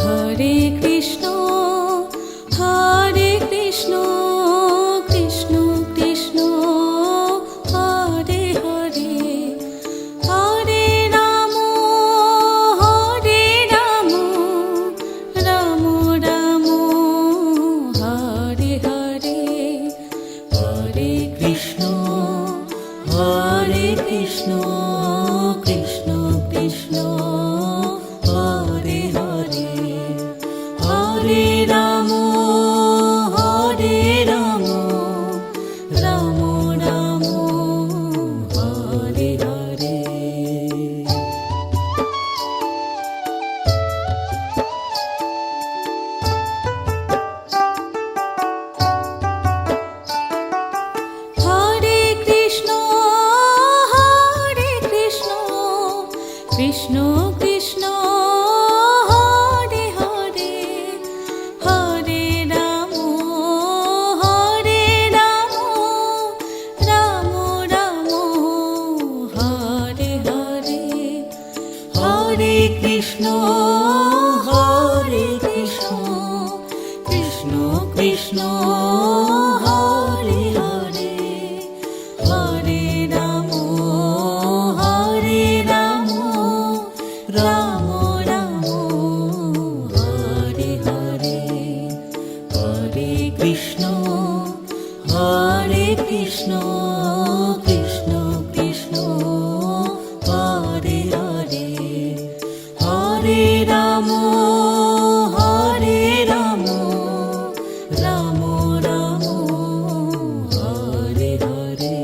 Hare Krishna Hare Krishna Krishna Krishna Hare Hare Hare Ram Ram Ram Hare Hare Hare Krishna Krishna Krishna Hare Hare Hare Ram Ram Ram Hare Hare Hare Krishna Krishna Krishna Hare Hare Hare Ram Ram Ram Hare Hare Hare Krishna Krishna Krishna Hare Hare Hare Ram Ram Ram Hare Hare Hare Krishna Krishna Krishna Hare Hare Hare Ram Ram Ram Hare Hare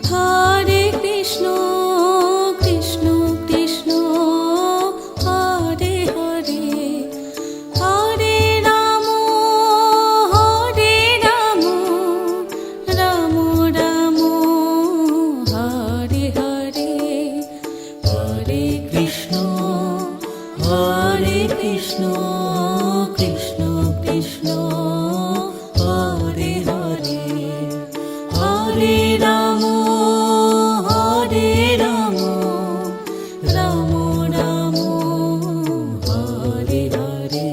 Hare Krishna Krishna Krishna Hare Hare Hare Ram Ram Ram Hare Hare Hare Krishna Krishna Krishna Hare Hare Hare Ram Ram Ram Hare Hare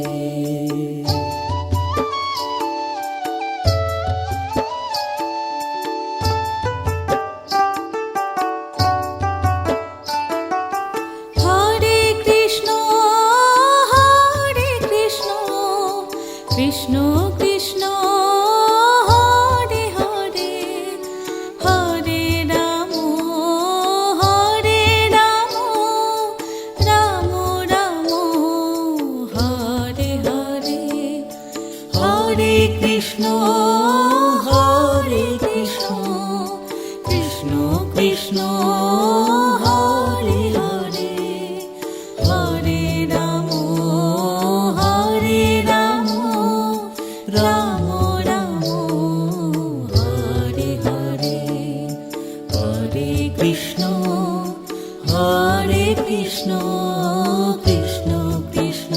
Hare Krishna Krishna Krishna Hare Hare Hare Ram Ram Ram Hare Hare Hare Krishna Krishna Krishna Hare Hare Hare Ram Ram Ram Hare Hare Hare Krishna Krishna Krishna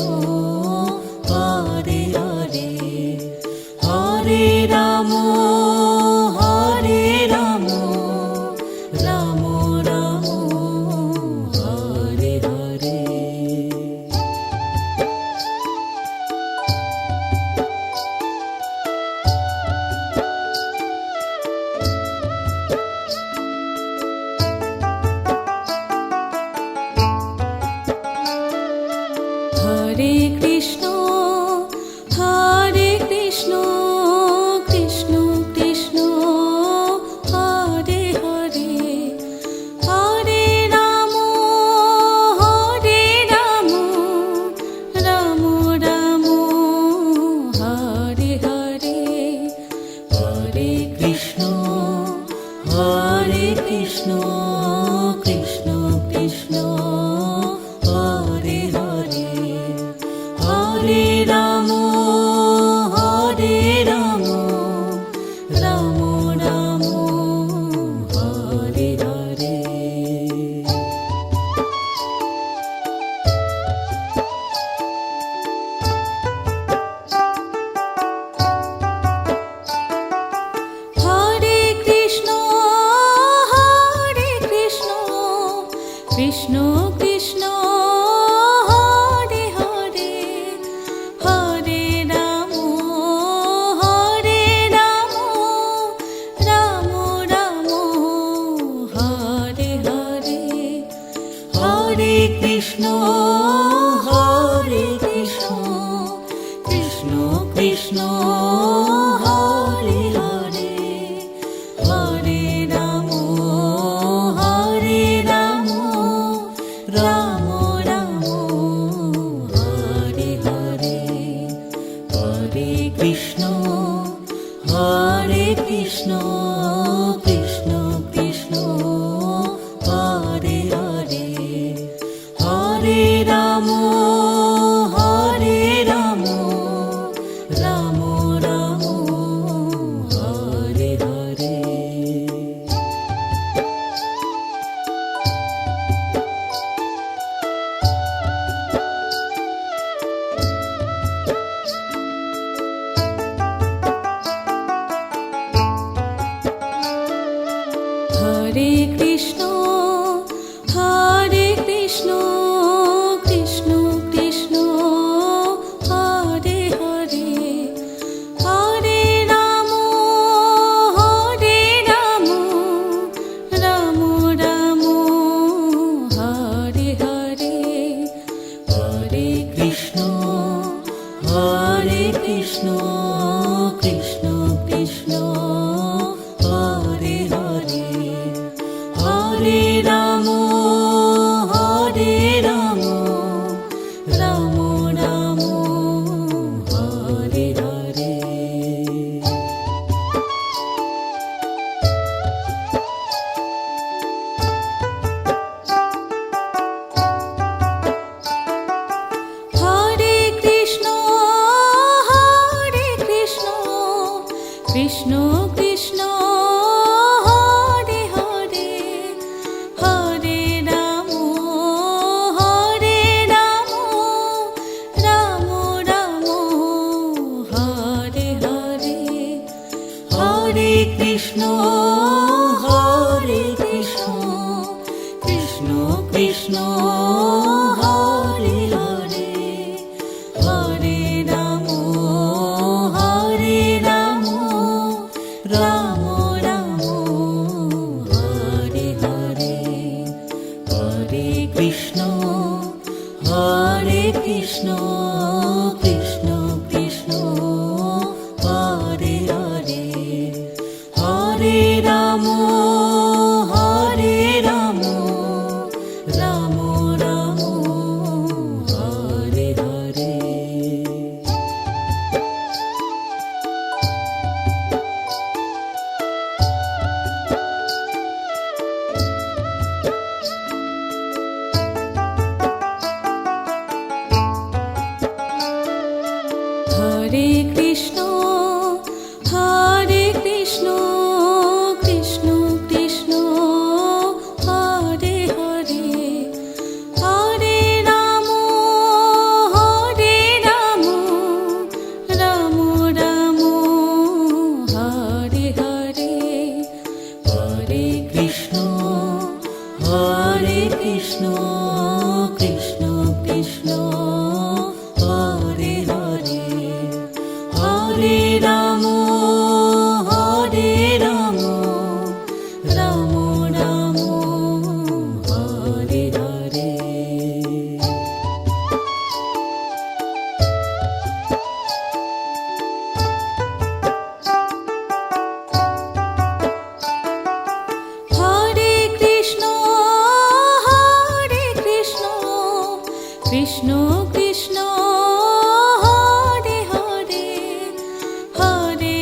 Hare Hare Hare Ram Ram Ram Hare Hare Krishna Krishna Hare Hare Hare Ram Ram Ram Hare Hare Hare Krishna Krishna Krishna Hare Hare Hare Ram Ram Ram Hare Hare Hare Krishna Krishna Krishna Hare Hare Hare Ram Ram Ram Hare Hare Hare Krishna Krishna Krishna Hare Hare Hare Ram Ram Ram Hare Hare Hare Krishna Krishna Krishna Hare Hare Hare Ram Ram Ram Hare Hare Hare Krishna Krishna Krishna Hare Hare Hare Ram Ram Ram Hare Hare Hare Krishna Krishna Krishna Hare Hare Hare Ram Ram Ram Hare Hare Hare Krishna Krishna Krishna Hare Hare Hare Ram Ram Ram Hare Hare Hare Krishna Krishna Krishna Hare Hare Hare Ram Ram Ram Hare Hare Hare Krishna Krishna Krishna Hare Hare Hare Ram Ram Ram Hare Hare Hare Krishna Krishna Krishna Hare Hare Hare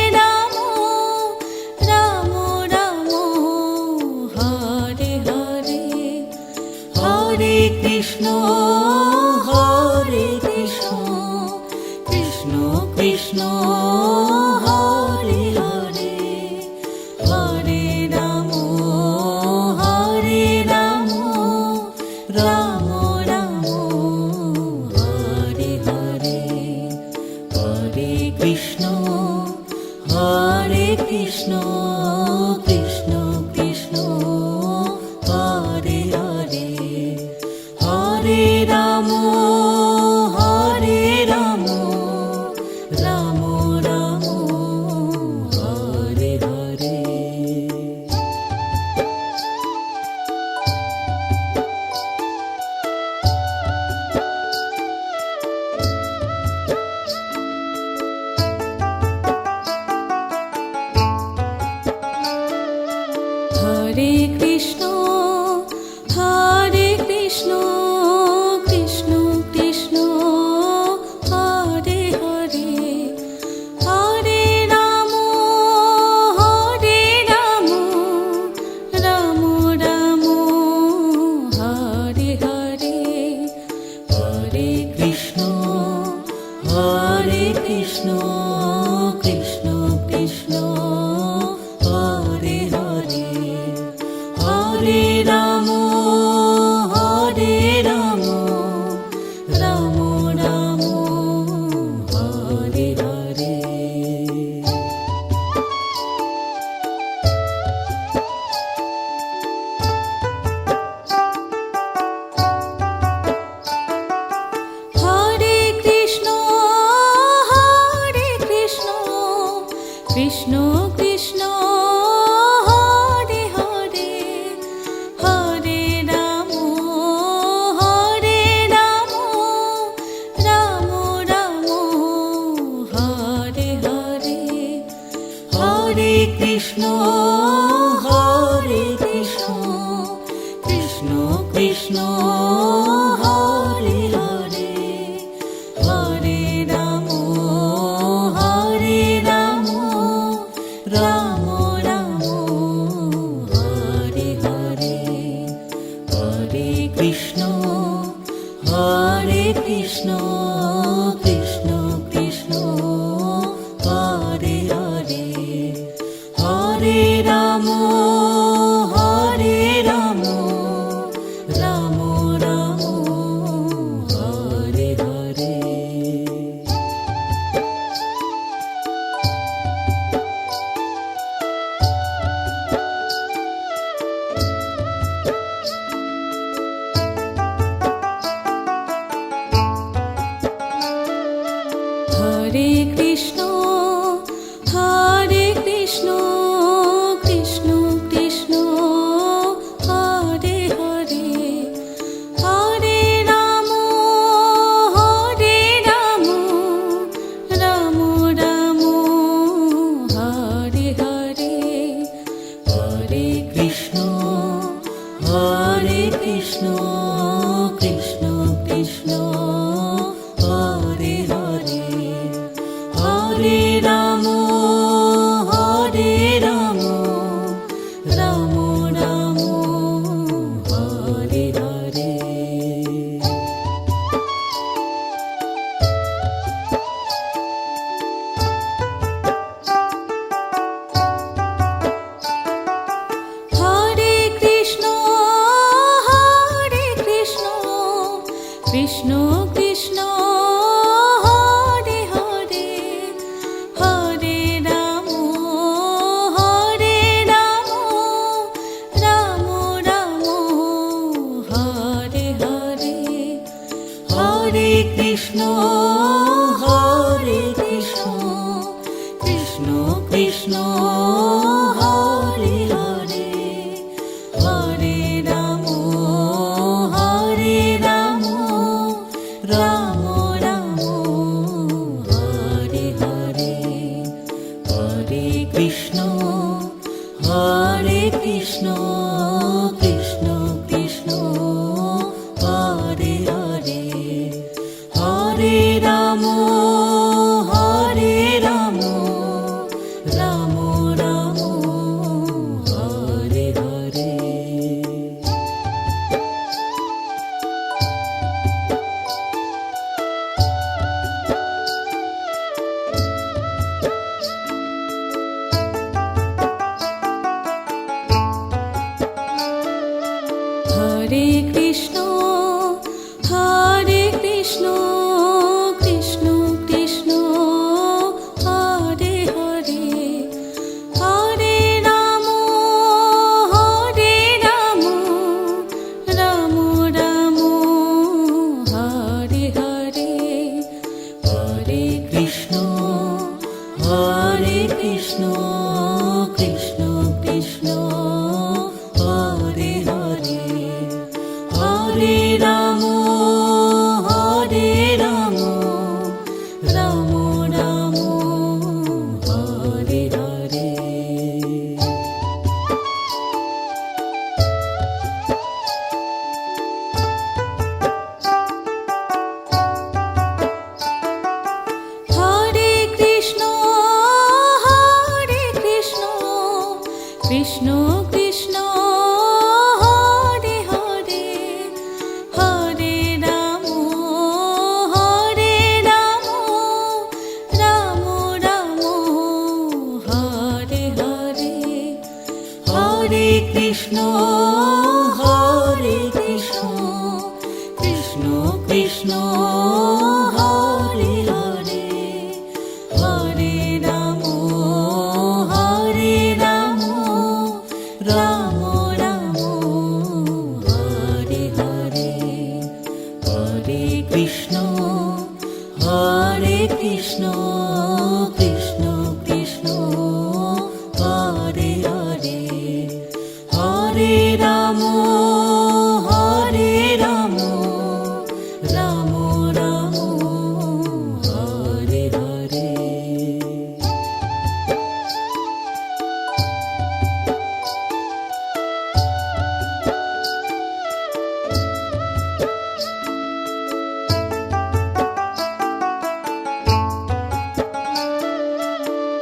Ram Ram Ram Hare Hare Hare Krishna Krishna Krishna Hare Hare Hare Ram Ram Ram Hare Hare Hare Krishna Krishna Krishna Hare Ram Ram Ram Hare Hare. Hare Krishna Krishna Krishna Hare Hare, Hare Ram Ram Ram Hare Hare. Hare Krishna Krishna Krishna Hare Hare, Hare Ram Ram Ram Hare Hare. Hare Krishna Krishna Krishna Hare Hare, Hare Ram Ram Ram Hare Hare. Hare Krishna Krishna Krishna Hare Hare, Hare Ram Ram Ram Hare Hare. Hare Krishna Krishna Krishna Hare Hare, Hare Ram Ram Ram Hare Hare. Hare Krishna Krishna Krishna Hare Hare, Hare Ram Ram Ram Hare Hare. Hare Krishna Krishna Krishna Hare Hare, Hare Ram Ram Ram Hare Hare. Hare Krishna Krishna Krishna Hare Hare, Hare Ram Ram Ram Hare Hare. Hare Krishna Krishna Krishna Hare Hare, Hare Ram Ram Ram Hare Hare. Hare Krishna Krishna Krishna Hare Hare, Hare Ram Krishna Krishna Krishna Hare Hare Hare Ram Ram Ram Hare Hare.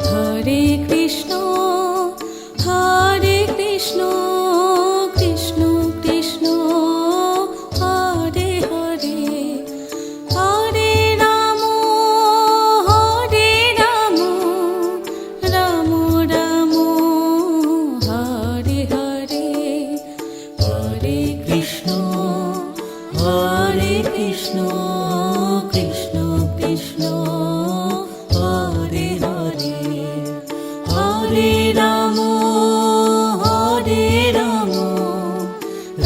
Hare Krishna Krishna Krishna Hare Hare Hare Ram Ram Ram Hare Hare Hare Krishna Krishna Krishna Hare Hare Hare Ram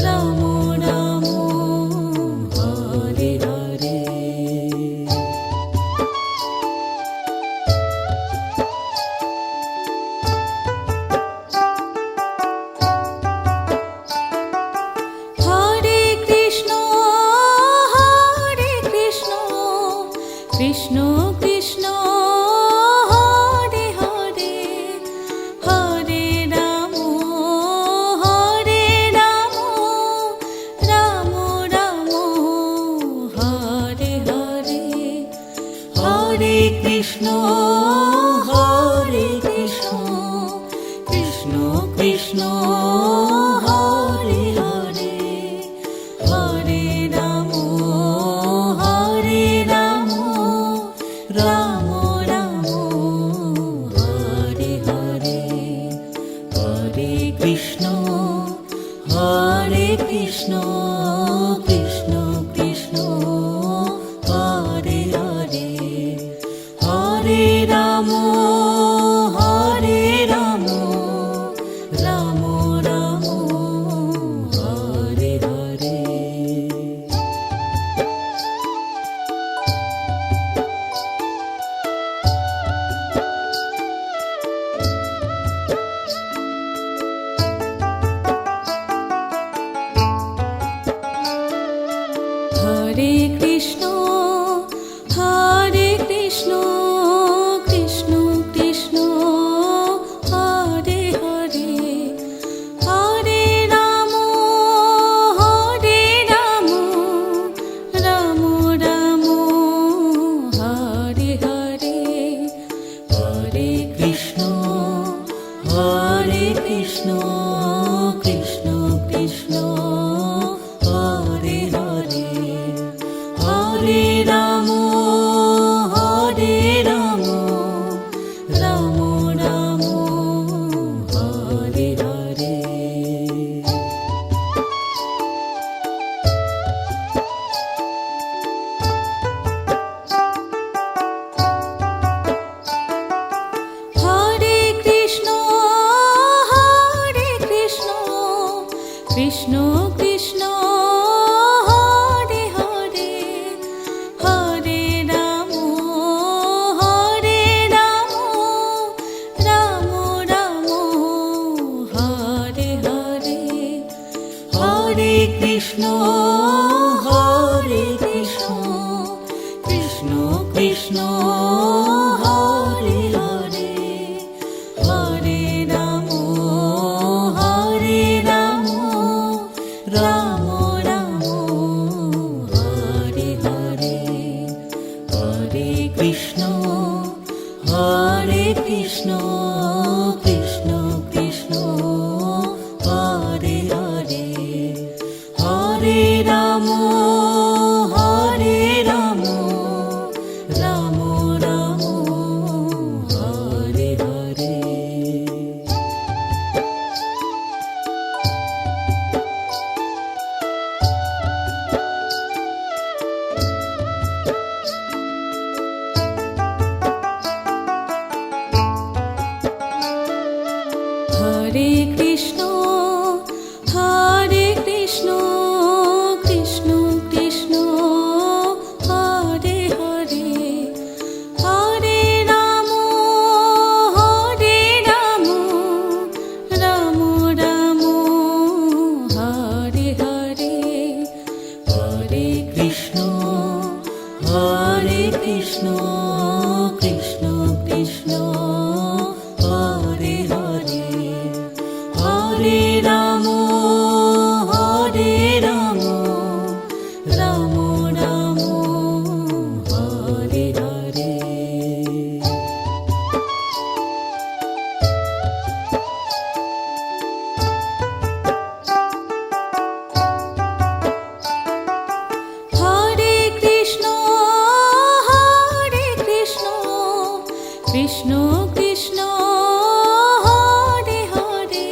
Ram Ram Hare Hare. Hare Krishna Krishna Krishna Hare Hare Hare Ram Ram Ram Hare Hare Hare Krishna Krishna Krishna Hare Hare Hare Ram Ram Ram Hare Hare Hare Krishna Krishna Krishna Hare Hare Hare Ram Ram Ram Hare Hare. Hare Krishna Krishna Krishna Hare Hare Hare Ram Ram Ram Hare Hare Hare Krishna Krishna Krishna Hare Hare Hare Ram Ram Ram Hare Hare. Hare Krishna Krishna Krishna Hare Hare Hare Ram Ram Ram Hare Hare Hare Krishna Krishna Krishna Hare Hare Hare Ram Ram Ram Hare Hare Hare Krishna Krishna Krishna Hare Hare Hare Ram Ram Ram Hare Hare. Krishna Krishna Krishna Hare Hare Hare Ram Ram Ram Hare Hare Krishna Krishna Hare Hare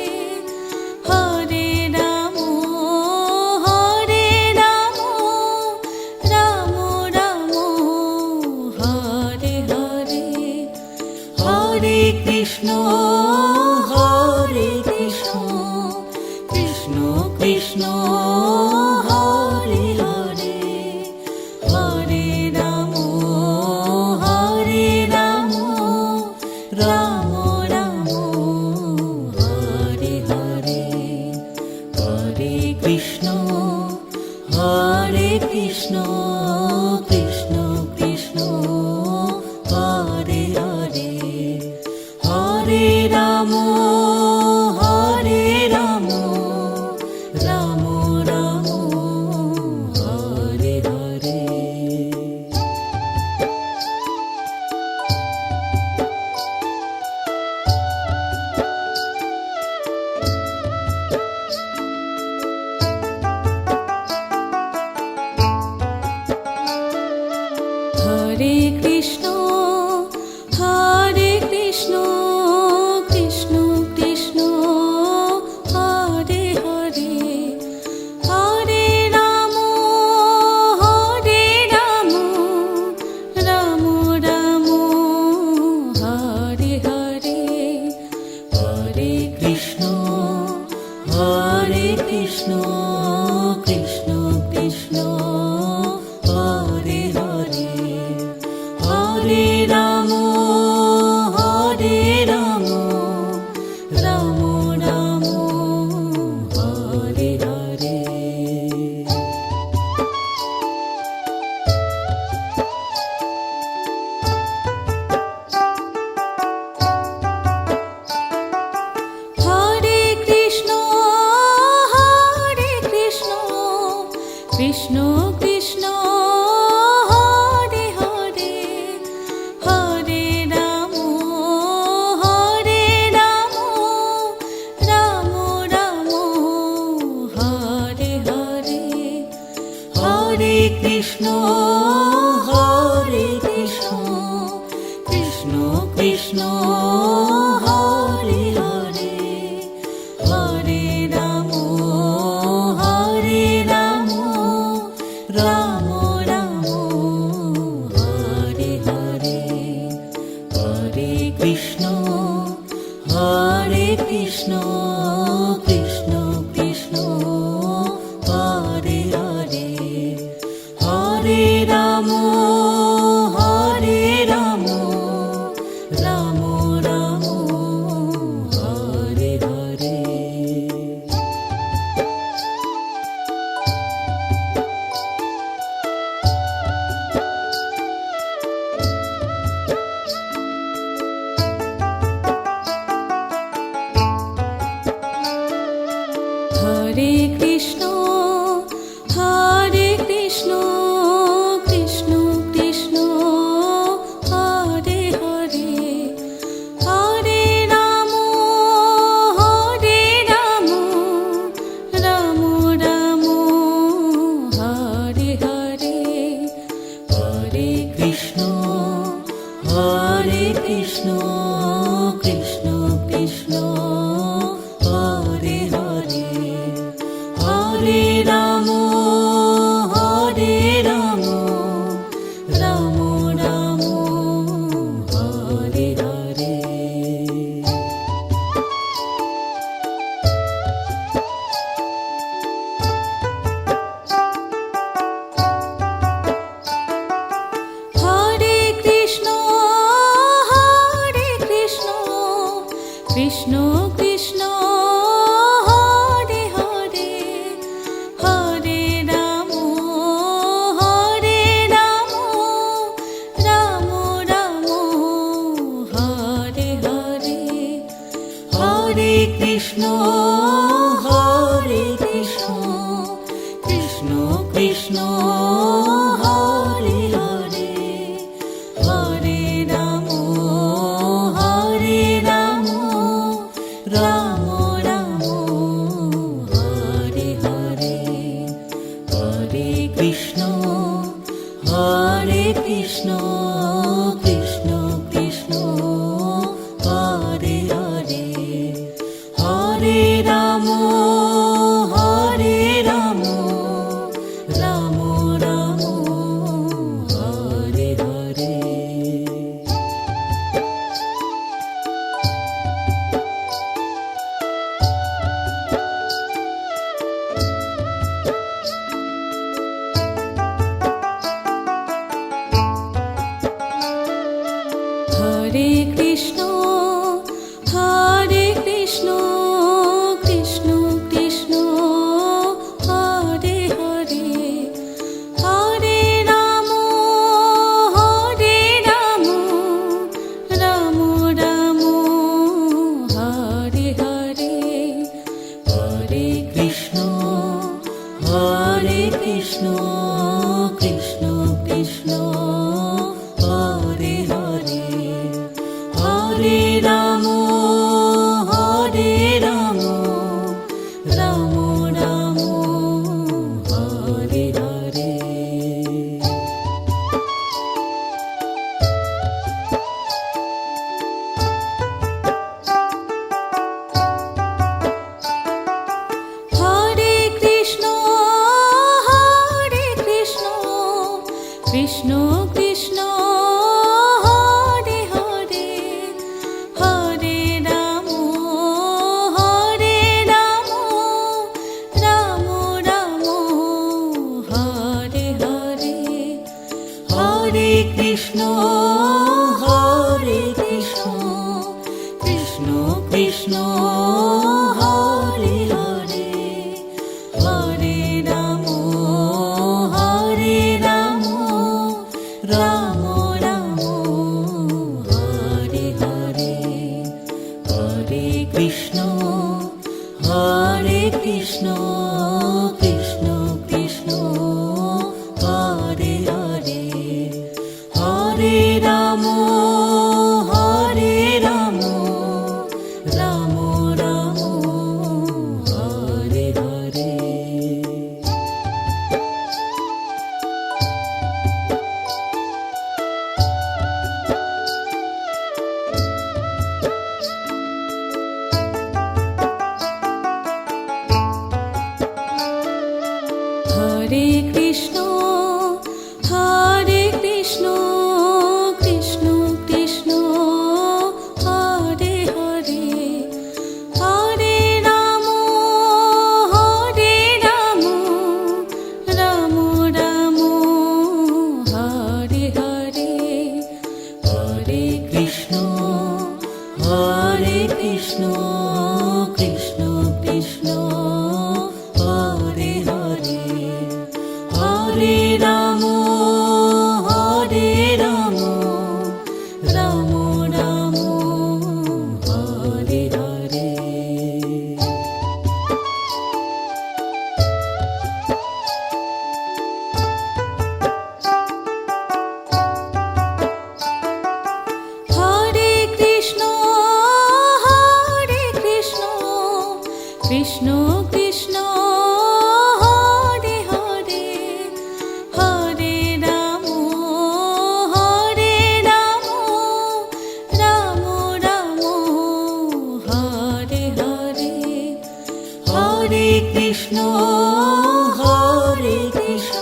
Hare Ram Ram Ram Hare Hare Hare Krishna Krishna Krishna Hare Hare Hare Ram Ram Ram Hare Hare Hare Krishna Krishna Krishna Hare Hare Hare Ram Ram Ram Hare Hare Hare Krishna Krishna Krishna Hare Hare Hare Ram Ram Ram Hare Hare Hare Krishna Krishna Krishna Hare Hare Hare Ram Ram Ram Hare Hare Hare Krishna Krishna Krishna Hare Hare Hare Ram Ram Ram Hare Hare Hare Krishna Krishna Krishna Hare Hare Hare Ram Ram Ram Hare Hare Hare Krishna Krishna Krishna Hare Hare Hare Ram Ram Ram Hare Hare Hare Krishna Krishna Krishna Hare Hare Hare Ram Ram Ram Hare Hare Hare Krishna Krishna Krishna Hare Hare Hare Ram Ram Ram Hare Hare Hare Krishna Krishna Krishna Hare Hare Krishna Hare Hare Hare Ram Ram Ram Hare Hare Hare Krishna Krishna Krishna Hare Hare Hare Ram Ram Ram Hare Hare Hare Krishna Krishna Krishna Hare Hare Hare Ram Ram Ram Hare Hare Hare Krishna Krishna Krishna Hare Hare Hare Ram Ram Ram Hare Hare Hare Krishna Krishna Krishna Hare Hare Hare Ram Ram Ram Hare Hare Hare Krishna Krishna Krishna Hare Hare Hare Ram Ram Ram Hare Hare Hare Krishna Krishna Krishna Hare Hare Hare Ram Ram Ram Hare Hare Hare Krishna Krishna Krishna Hare Hare Hare Ram Ram Ram Hare Hare Hare Krishna Krishna Krishna Hare Hare Hare Ram Ram Ram Hare Hare Hare Krishna Krishna Krishna Hare Hare Hare Ram Ram Ram Hare Hare Hare Krishna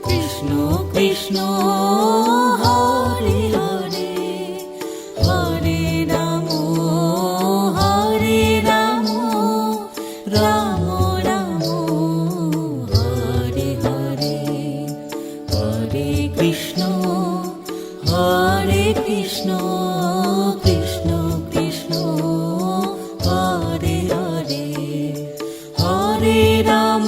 Krishna Krishna Hare Hare Hare Ram Ram Ram Hare Hare Hare Krishna Krishna Krishna Hare Hare Hare Ram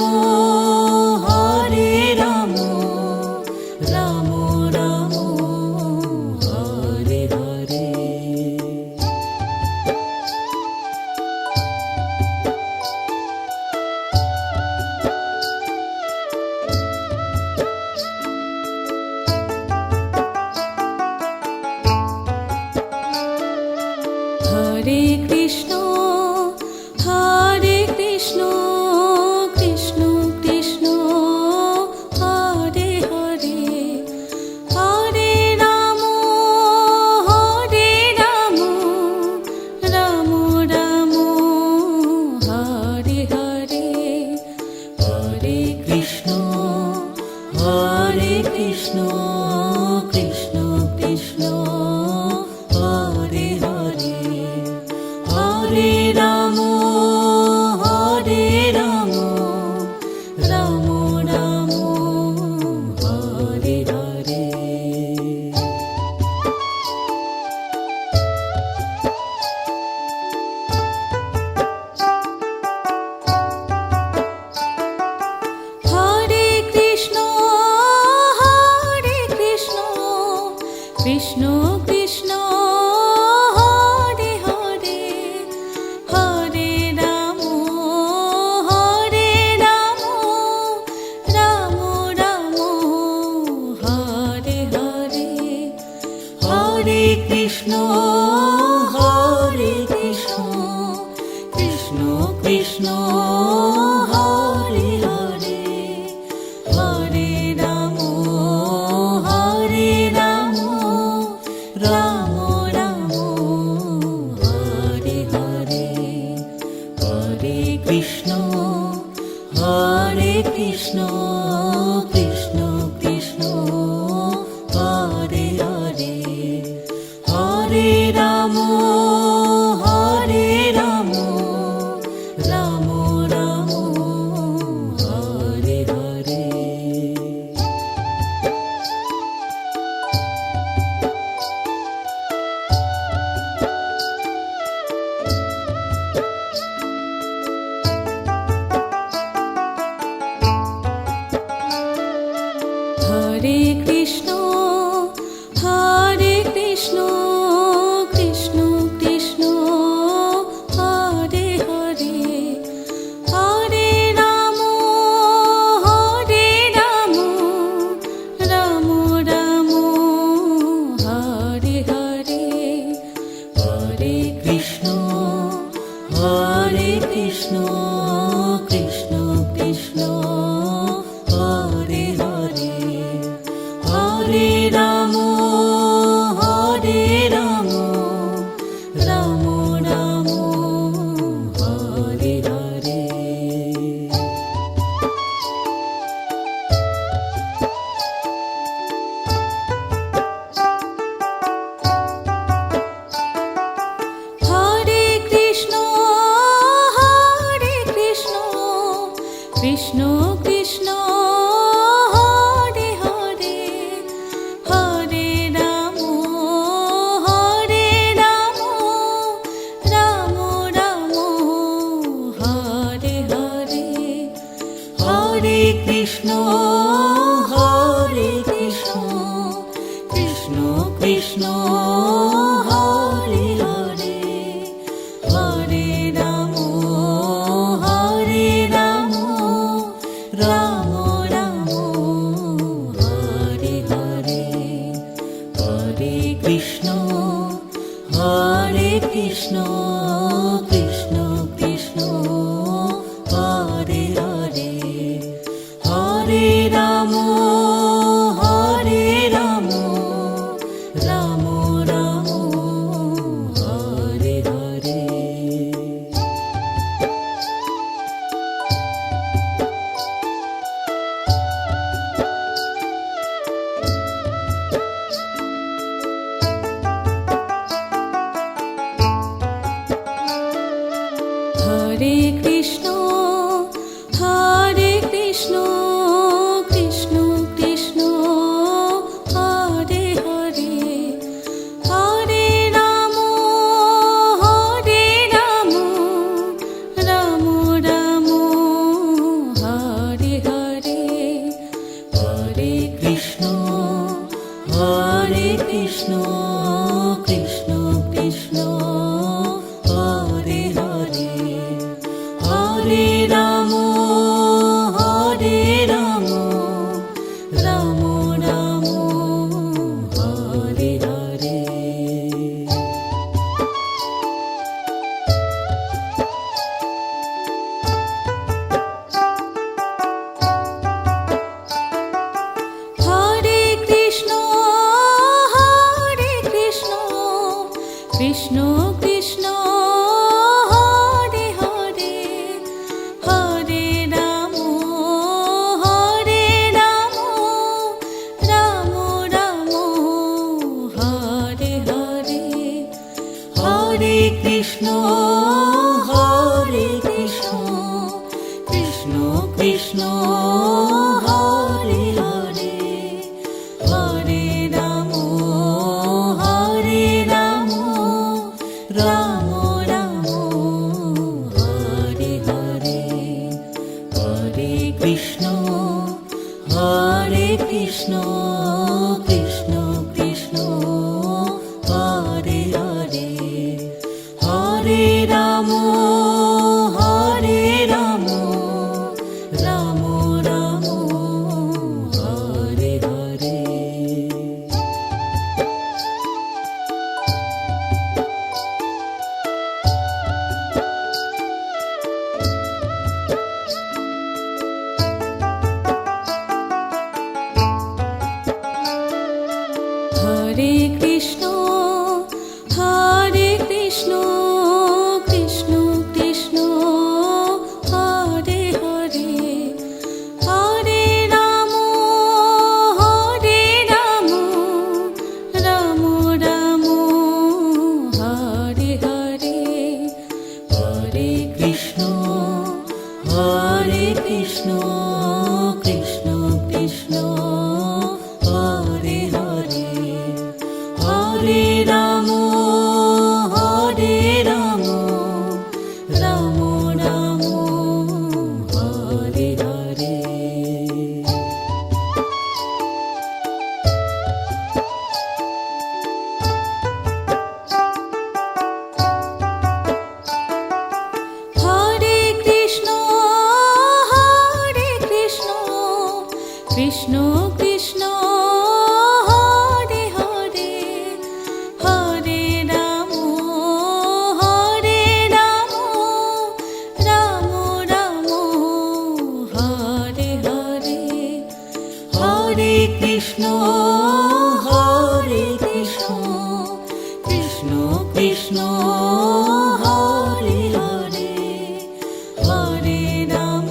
Ram Krishna Hare Krishna Krishna Krishna Hare Hare Hare Ram Ram Ram Hare Hare Krishna Krishna Hare Hare Hare Ram Ram Ram Hare Hare Hare Krishna Krishna Krishna Hare Hare Hare Ram Ram Ram Hare Hare Hare Krishna Krishna Krishna Hare Hare Hare Ram Ram Ram Hare Hare Hare Krishna Krishna Krishna Hare Hare Hare Ram Ram Ram Hare Hare Hare Krishna Krishna Krishna Hare Hare Hare Ram Ram Ram Hare Hare Hare Krishna Krishna Krishna Hare Hare Hare Ram Ram Ram Hare Hare Hare Krishna Krishna Krishna Hare Hare Hare Ram Ram Ram Hare Hare Hare Krishna Krishna Krishna Hare Hare Hare Ram Ram Ram Hare Hare Hare Krishna Krishna Krishna Hare Hare Hare Ram Ram Ram Hare Hare Hare Krishna Krishna Krishna Hare Hare Hare Ram Ram Ram Hare Hare Hare Krishna Hare Hare, Hare Ram Ram Ram Hare Hare, Hare Krishna Krishna Krishna Hare Hare, Hare Ram Ram Ram Hare Hare. Hare Krishna Krishna Krishna Hare Hare, Hare Ram Ram Ram Hare Hare, Hare Krishna Krishna Krishna Hare Hare, Hare Ram Ram Ram Hare Hare. Hare Krishna Krishna Krishna Hare Hare, Hare Ram Ram Ram Hare Hare, Hare Krishna Krishna Krishna Hare Hare, Hare Ram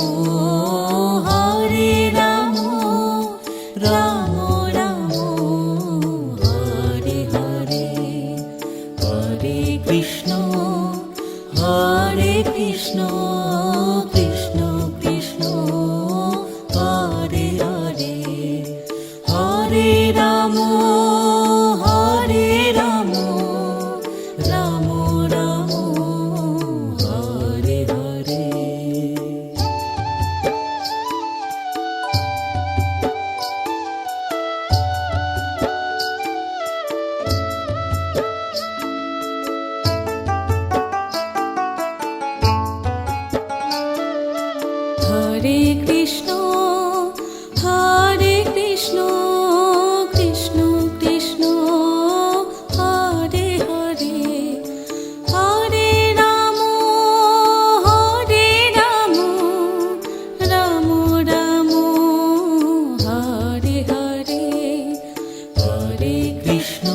Ram Ram Hare Hare, Hare Krishna Krishna Krishna Hare Hare, Hare Ram Ram Ram Hare Hare. Hare Krishna Krishna Krishna Hare Hare, Hare Ram Ram Ram Hare Hare, Hare Krishna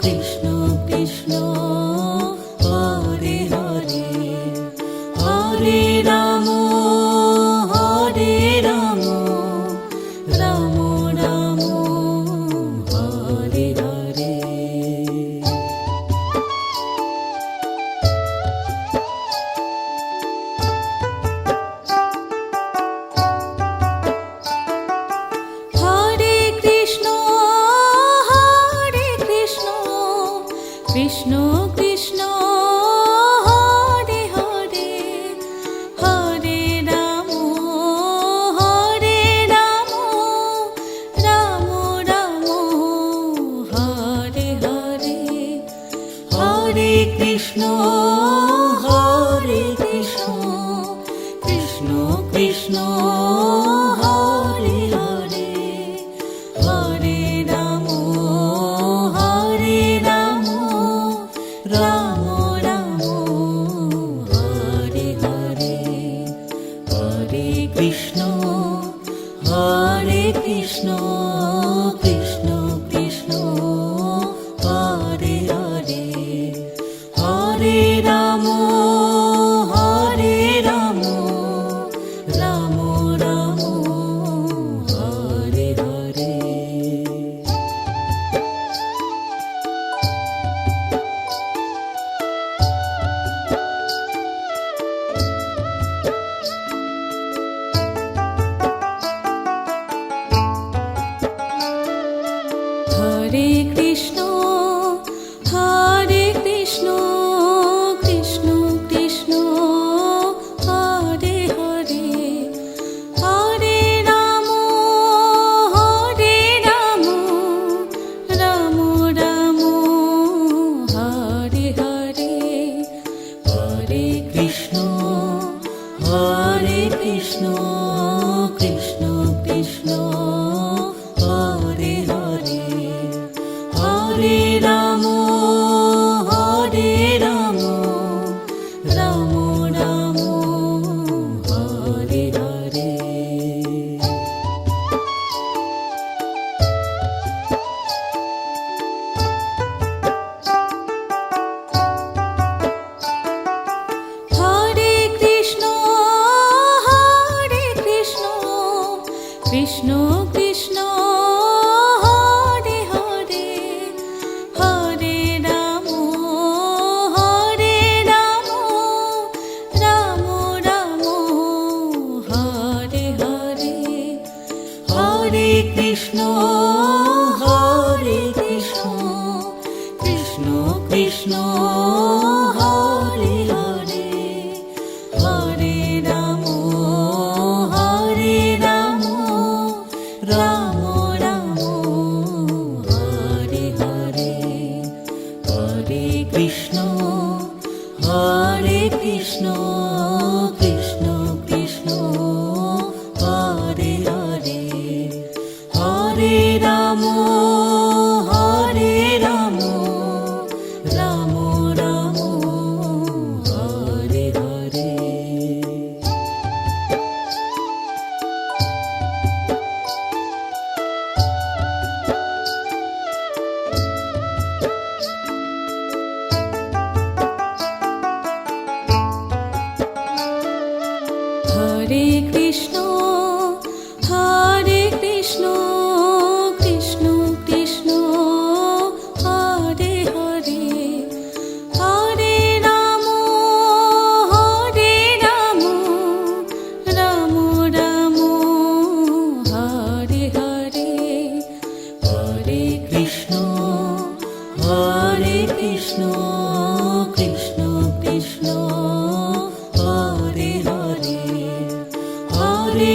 Krishna Krishna Hare Hare, Hare Ram Ram Ram Hare Hare. Hare Krishna Krishna Krishna Hare Hare, Hare Ram Ram Ram Hare Hare, Hare Krishna Krishna Krishna Hare Hare, Hare Ram Ram Ram Hare Hare, Hare Krishna Krishna Krishna Hare Hare, Hare Ram Ram Ram Hare Hare. Krishna Krishna Krishna Hare Hare Hare Ram Ram Ram Hare Hare Hare Krishna Krishna Krishna Hare Hare Hare Ram Ram Ram Hare Hare Hare Krishna Krishna Krishna Hare Hare Hare Ram Ram Ram Hare Hare Hare Krishna Krishna Krishna Hare Hare Hare Ram Ram Ram Hare Hare Hare Krishna Krishna Krishna Hare Hare Hare Ram Ram Ram Hare Hare Hare Krishna Krishna Krishna Hare Hare Hare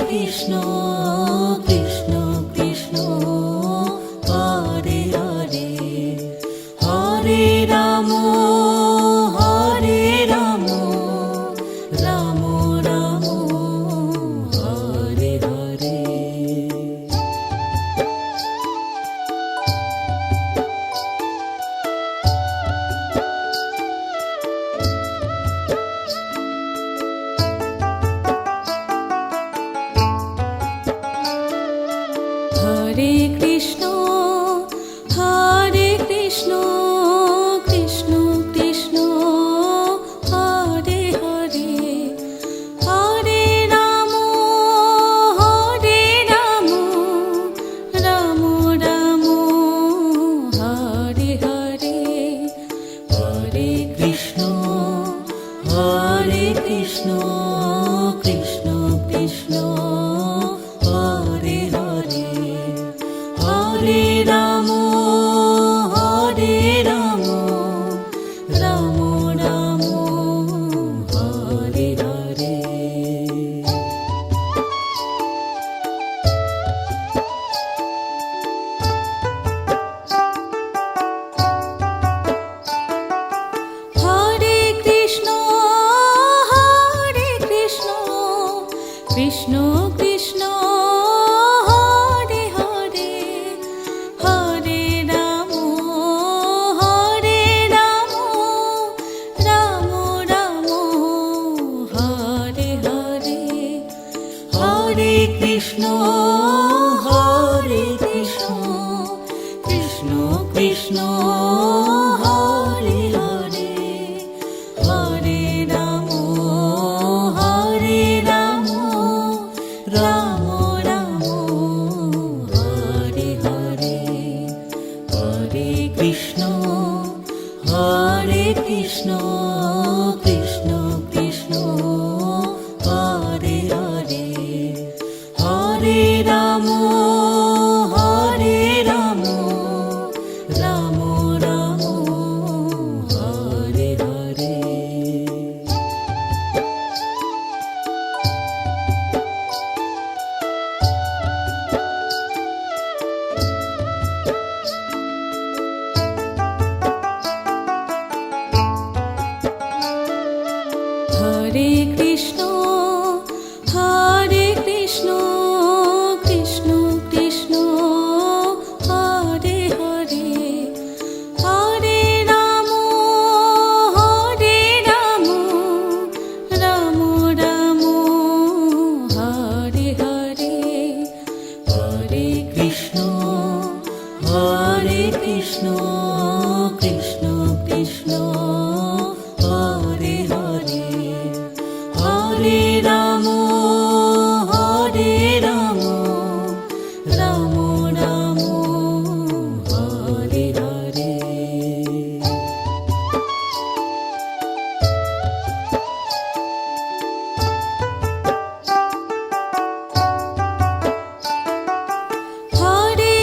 Krishna Krishna Krishna Hare Hare Hare Ram Ram Ram Hare Hare Hare Krishna Krishna Krishna Hare Hare Hare Ram Ram Ram Hare Hare Hare Krishna Krishna Krishna Hare Hare Hare Ram Ram Ram Hare Hare Hare Krishna Krishna Krishna Hare Hare Hare Ram Ram Ram Hare Hare Hare Krishna Krishna Krishna Hare Hare Hare Ram Ram Ram Hare Hare Hare Krishna Krishna Krishna Hare Hare Hare Ram Ram Ram Hare Hare Hare Krishna Krishna Krishna Hare Hare Hare Ram Ram Ram Hare Hare Hare Krishna Krishna Krishna Hare Hare Hare Ram Ram Ram Hare Hare Hare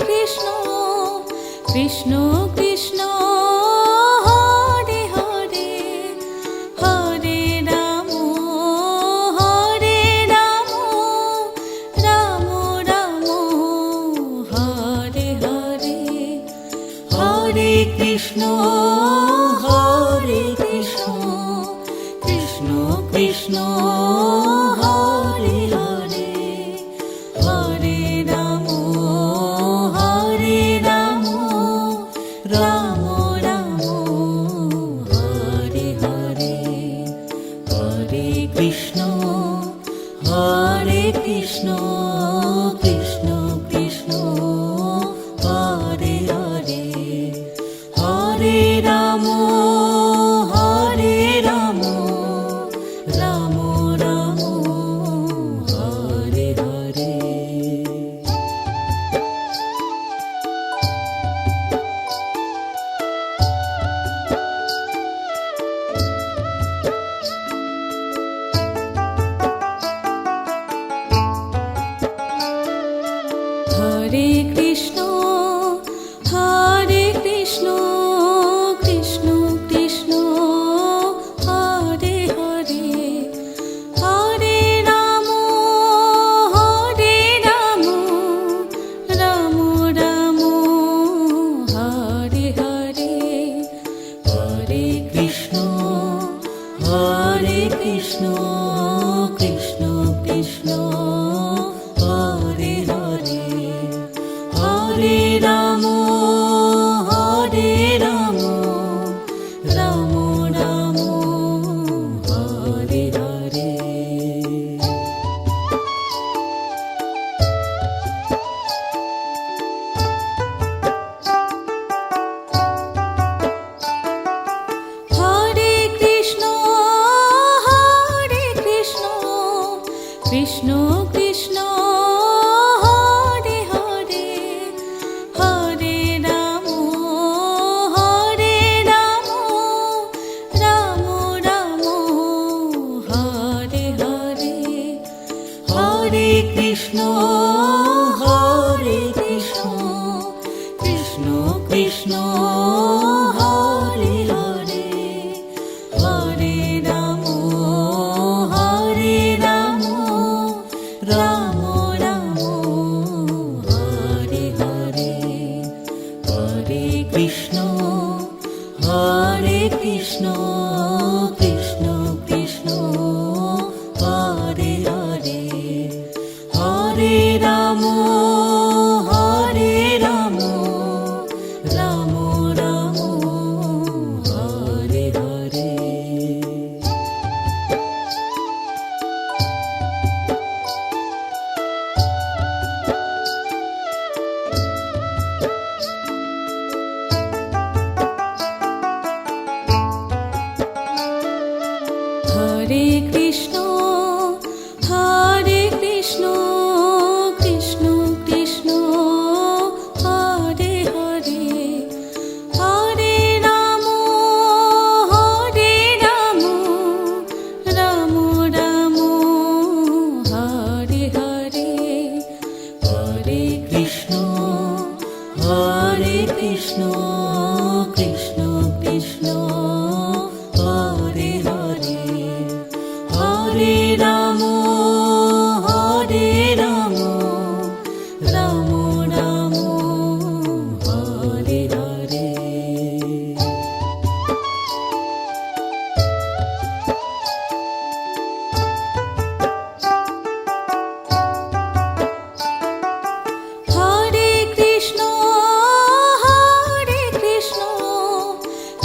Krishna Krishna Krishna Hare Hare Hare Ram Ram Ram Hare Hare Hare Krishna Krishna Krishna Hare Hare Hare Ram Ram Ram Hare Hare Hare Krishna Krishna Krishna Hare Hare Hare Ram Ram Ram Hare Hare Krishna Krishna Krishna Hare Hare Hare Ram Ram Ram Hare Hare Krishna Krishna Hare Hare Hare Ram Ram Ram Hare Hare Hare Krishna Krishna Krishna Hare Hare Hare Ram Ram Ram Hare Hare Hare Krishna Krishna Krishna Hare Hare Hare Ram Ram Ram Hare Hare Hare Krishna Krishna Krishna Hare Hare Hare Ram Ram Ram Hare Hare Hare Krishna Krishna Krishna Hare Hare Hare Ram Ram Ram Hare Hare Hare Krishna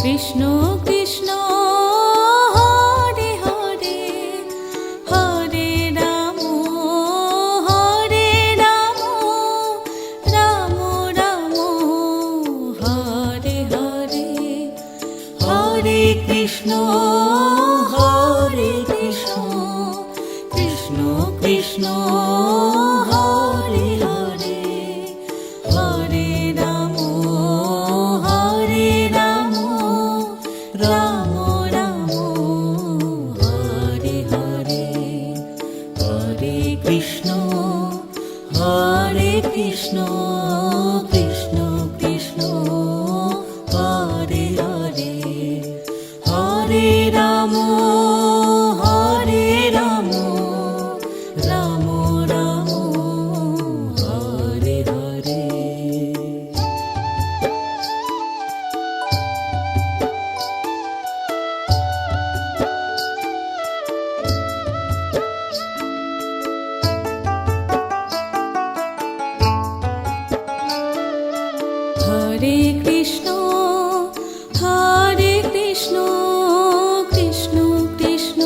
Krishna Krishna Hare Hare Hare Ram Ram Ram Hare Hare Hare Krishna Krishna Krishna Hare Hare Hare Ram Ram Ram Hare Hare Hare Krishna Krishna Krishna Hare Hare Hare Ram Ram Ram Hare Hare Hare Krishna Krishna Krishna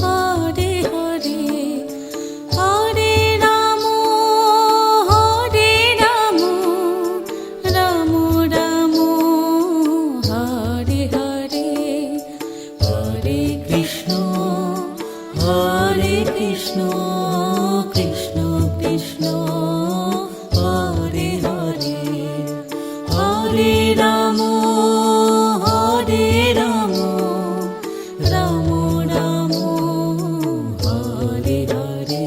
Hare Hare Hare Ram Ram Ram Hare Hare Hare Krishna Krishna Krishna Hare Hare Hare Ram Ram Ram Hare Hare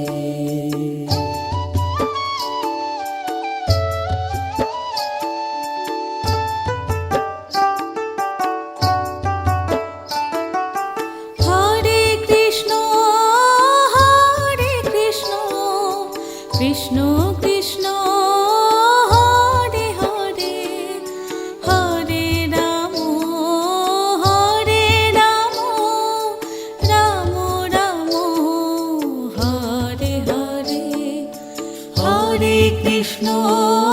Hare Krishna Krishna